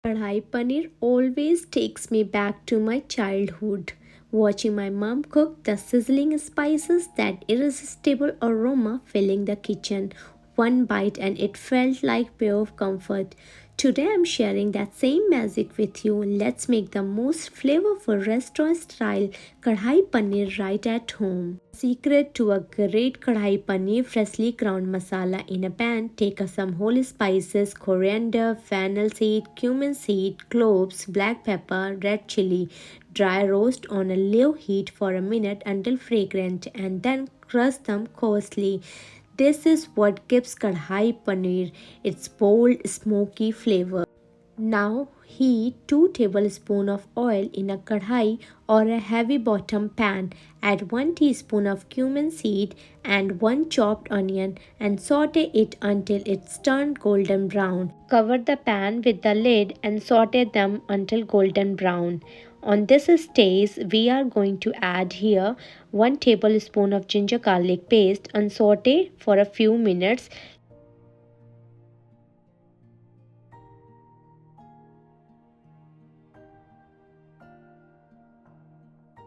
Kadhai Paneer always takes me back to my childhood. Watching my mom cook, the sizzling spices, that irresistible aroma filling the kitchen. One bite and it felt like pure comfort. Today I'm sharing that same magic with you. Let's make the most flavorful restaurant style Kadhai Paneer right at home. Secret to a great Kadhai Paneer: freshly ground masala in a pan. Take some whole spices, coriander, fennel seed, cumin seed, cloves, black pepper, red chili. Dry roast on a low heat for a minute until fragrant and then crush them coarsely. This is what gives Kadhai Paneer its bold, smoky flavor. Now heat 2 tablespoons of oil in a kadhai or a heavy bottom pan. Add 1 teaspoon of cumin seed and 1 chopped onion and saute it until it's turned golden brown. Cover the pan with the lid and saute them until golden brown. On this stage, we are going to add here 1 tablespoon of ginger garlic paste and saute for a few minutes.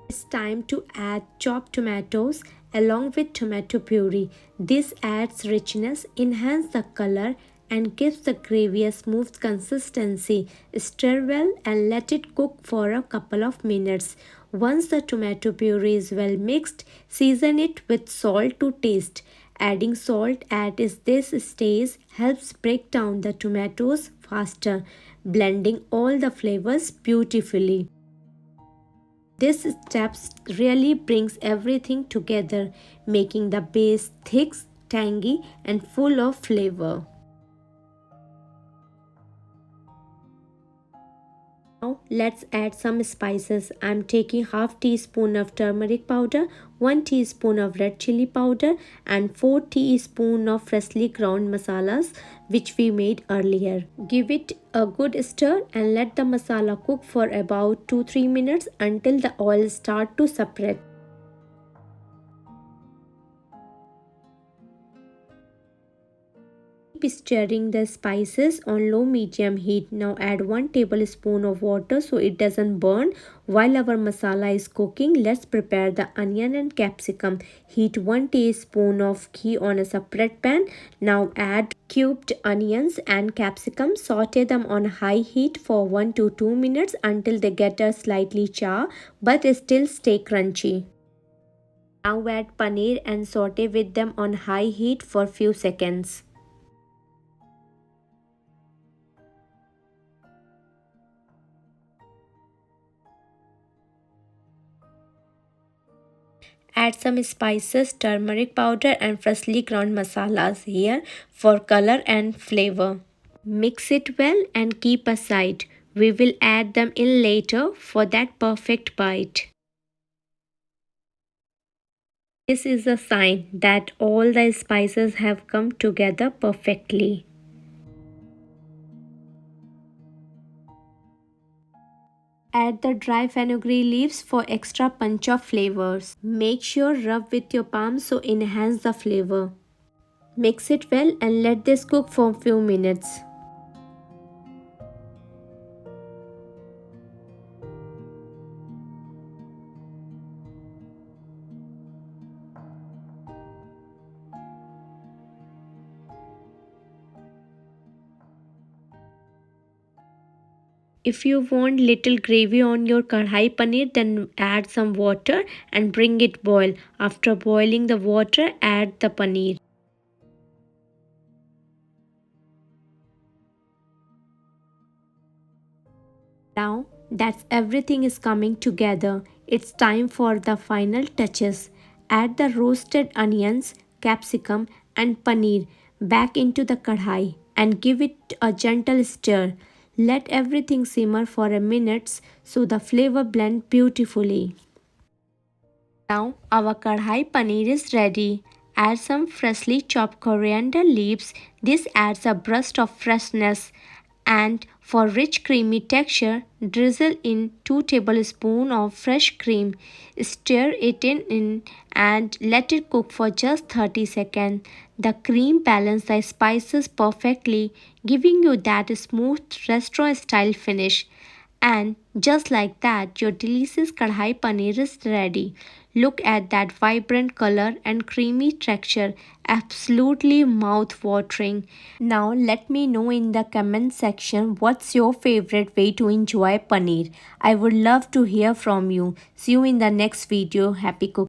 It's time to add chopped tomatoes along with tomato puree. This adds richness, enhances the color, and gives the gravy a smooth consistency. Stir well and let it cook for a couple of minutes. Once the tomato puree is well mixed, season it with salt to taste. Adding salt at this stage helps break down the tomatoes faster, blending all the flavors beautifully. This step really brings everything together, making the base thick, tangy, and full of flavor. Now let's add some spices. I'm taking half teaspoon of turmeric powder, 1 teaspoon of red chili powder and 4 teaspoon of freshly ground masalas which we made earlier. Give it a good stir and let the masala cook for about 2-3 minutes until the oil start to separate. Keep stirring the spices on low medium heat. Now add 1 tablespoon of water so it doesn't burn. While our masala is cooking, let's prepare the onion and capsicum. Heat 1 teaspoon of ghee on a separate pan. Now add cubed onions and capsicum. Saute them on high heat for 1 to 2 minutes until they get a slightly char but still stay crunchy. Now add paneer and saute with them on high heat for few seconds. Add some spices, turmeric powder and freshly ground masalas here for color and flavor. Mix it well and keep aside. We will add them in later for that perfect bite. This is a sign that all the spices have come together perfectly. Add the dry fenugreek leaves for extra punch of flavors. Make sure rub with your palm so enhance the flavor. Mix it well and let this cook for a few minutes. If you want little gravy on your kadhai paneer, then add some water and bring it boil. After boiling the water, add the paneer. Now that everything is coming together, it's time for the final touches. Add the roasted onions, capsicum and paneer back into the kadhai and give it a gentle stir. Let everything simmer for a minute so the flavor blend beautifully. Now our kadhai paneer is ready. Add some freshly chopped coriander leaves. This adds a burst of freshness. And For rich creamy texture, drizzle in 2 tablespoons of fresh cream. Stir it in and let it cook for just 30 seconds. The cream balances the spices perfectly, giving you that smooth restaurant style finish. And just like that, your delicious Kadhai Paneer is ready. Look at that vibrant color and creamy texture, absolutely mouth watering. Now, let me know in the comment section what's your favorite way to enjoy paneer. I would love to hear from you. See you in the next video. Happy cooking.